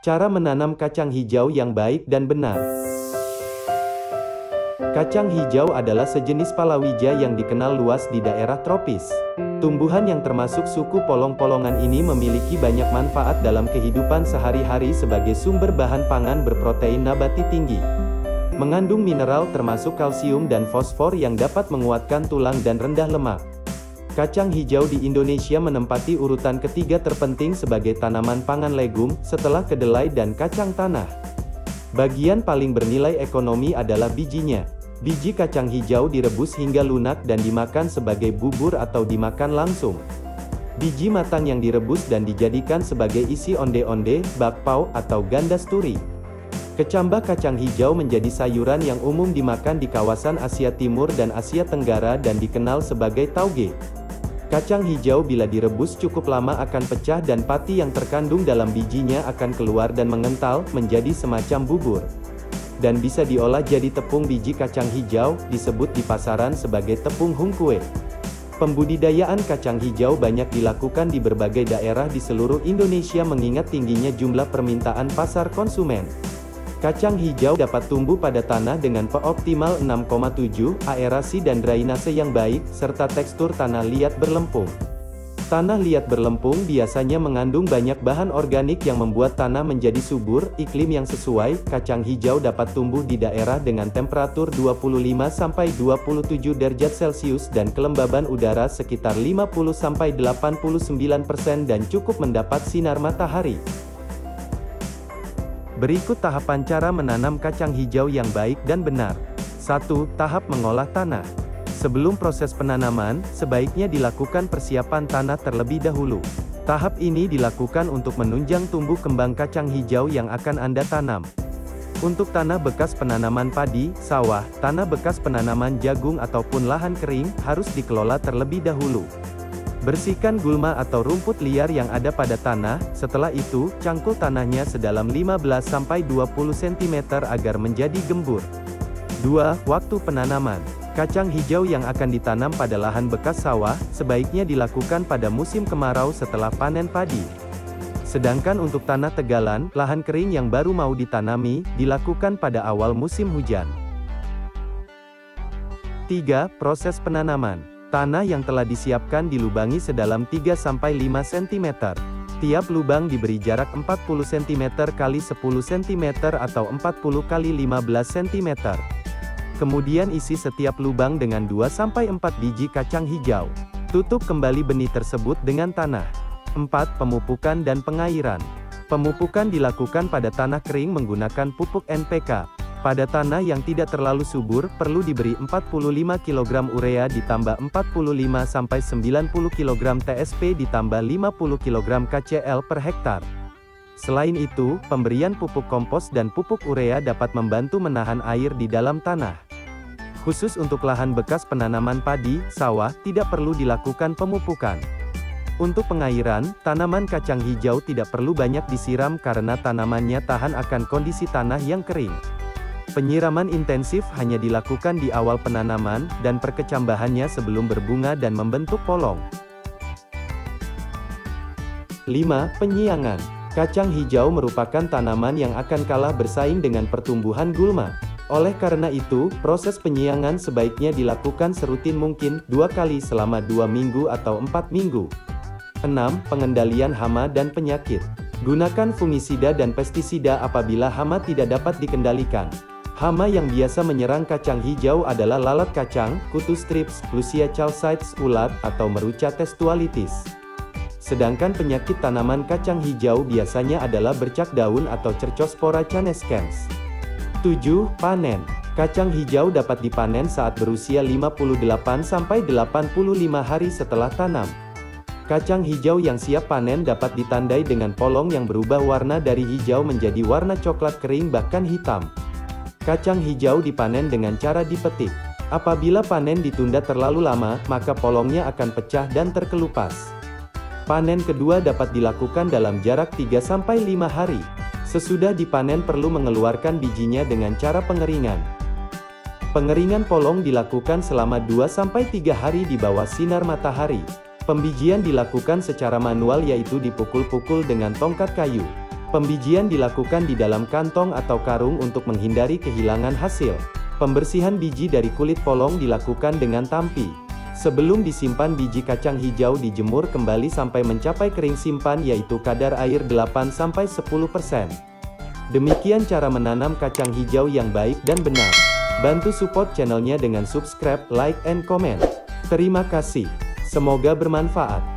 Cara menanam kacang hijau yang baik dan benar. Kacang hijau adalah sejenis palawija yang dikenal luas di daerah tropis. Tumbuhan yang termasuk suku polong-polongan ini memiliki banyak manfaat dalam kehidupan sehari-hari sebagai sumber bahan pangan berprotein nabati tinggi. Mengandung mineral termasuk kalsium dan fosfor yang dapat menguatkan tulang dan rendah lemak. Kacang hijau di Indonesia menempati urutan ketiga terpenting sebagai tanaman pangan legum, setelah kedelai dan kacang tanah. Bagian paling bernilai ekonomi adalah bijinya. Biji kacang hijau direbus hingga lunak dan dimakan sebagai bubur atau dimakan langsung. Biji matang yang direbus dan dijadikan sebagai isi onde-onde, bakpao, atau gandasturi. Kecambah kacang hijau menjadi sayuran yang umum dimakan di kawasan Asia Timur dan Asia Tenggara dan dikenal sebagai tauge. Kacang hijau bila direbus cukup lama akan pecah dan pati yang terkandung dalam bijinya akan keluar dan mengental, menjadi semacam bubur. Dan bisa diolah jadi tepung biji kacang hijau, disebut di pasaran sebagai tepung hungkue. Pembudidayaan kacang hijau banyak dilakukan di berbagai daerah di seluruh Indonesia mengingat tingginya jumlah permintaan pasar konsumen. Kacang hijau dapat tumbuh pada tanah dengan pH optimal 6,7, aerasi dan drainase yang baik, serta tekstur tanah liat berlempung. Tanah liat berlempung biasanya mengandung banyak bahan organik yang membuat tanah menjadi subur. Iklim yang sesuai, kacang hijau dapat tumbuh di daerah dengan temperatur 25–27 derajat Celcius dan kelembaban udara sekitar 50–89% dan cukup mendapat sinar matahari. Berikut tahapan cara menanam kacang hijau yang baik dan benar. 1. Tahap mengolah tanah. Sebelum proses penanaman, sebaiknya dilakukan persiapan tanah terlebih dahulu. Tahap ini dilakukan untuk menunjang tumbuh kembang kacang hijau yang akan Anda tanam. Untuk tanah bekas penanaman padi, sawah, tanah bekas penanaman jagung ataupun lahan kering, harus dikelola terlebih dahulu. Bersihkan gulma atau rumput liar yang ada pada tanah, setelah itu, cangkul tanahnya sedalam 15–20 cm agar menjadi gembur. 2. Waktu penanaman. Kacang hijau yang akan ditanam pada lahan bekas sawah, sebaiknya dilakukan pada musim kemarau setelah panen padi. Sedangkan untuk tanah tegalan, lahan kering yang baru mau ditanami, dilakukan pada awal musim hujan. 3. Proses penanaman. Tanah yang telah disiapkan dilubangi sedalam 3–5 cm. Tiap lubang diberi jarak 40 cm x 10 cm atau 40 x 15 cm. Kemudian isi setiap lubang dengan 2–4 biji kacang hijau. Tutup kembali benih tersebut dengan tanah. 4. Pemupukan dan pengairan. Pemupukan dilakukan pada tanah kering menggunakan pupuk NPK. Pada tanah yang tidak terlalu subur, perlu diberi 45 kg urea ditambah 45–90 kg TSP ditambah 50 kg KCl per hektar. Selain itu, pemberian pupuk kompos dan pupuk urea dapat membantu menahan air di dalam tanah. Khusus untuk lahan bekas penanaman padi, sawah, tidak perlu dilakukan pemupukan. Untuk pengairan, tanaman kacang hijau tidak perlu banyak disiram karena tanamannya tahan akan kondisi tanah yang kering. Penyiraman intensif hanya dilakukan di awal penanaman, dan perkecambahannya sebelum berbunga dan membentuk polong. 5. Penyiangan. Kacang hijau merupakan tanaman yang akan kalah bersaing dengan pertumbuhan gulma. Oleh karena itu, proses penyiangan sebaiknya dilakukan serutin mungkin, 2 kali selama 2 minggu atau 4 minggu. 6. Pengendalian hama dan penyakit. Gunakan fungisida dan pestisida apabila hama tidak dapat dikendalikan. Hama yang biasa menyerang kacang hijau adalah lalat kacang, kutu strips, Lucia chalcites, ulat, atau meruca testualitis. Sedangkan penyakit tanaman kacang hijau biasanya adalah bercak daun atau Cercospora canescens. 7. Panen. Kacang hijau dapat dipanen saat berusia 58–85 hari setelah tanam. Kacang hijau yang siap panen dapat ditandai dengan polong yang berubah warna dari hijau menjadi warna coklat kering bahkan hitam. Kacang hijau dipanen dengan cara dipetik. Apabila panen ditunda terlalu lama, maka polongnya akan pecah dan terkelupas. Panen kedua dapat dilakukan dalam jarak 3–5 hari. Sesudah dipanen perlu mengeluarkan bijinya dengan cara pengeringan. Pengeringan polong dilakukan selama 2–3 hari di bawah sinar matahari. Pembijian dilakukan secara manual yaitu dipukul-pukul dengan tongkat kayu. Pembijian dilakukan di dalam kantong atau karung untuk menghindari kehilangan hasil. Pembersihan biji dari kulit polong dilakukan dengan tampi. Sebelum disimpan, biji kacang hijau dijemur kembali sampai mencapai kering simpan, yaitu kadar air 8-10%. Demikian cara menanam kacang hijau yang baik dan benar. Bantu support channelnya dengan subscribe, like, and comment. Terima kasih. Semoga bermanfaat.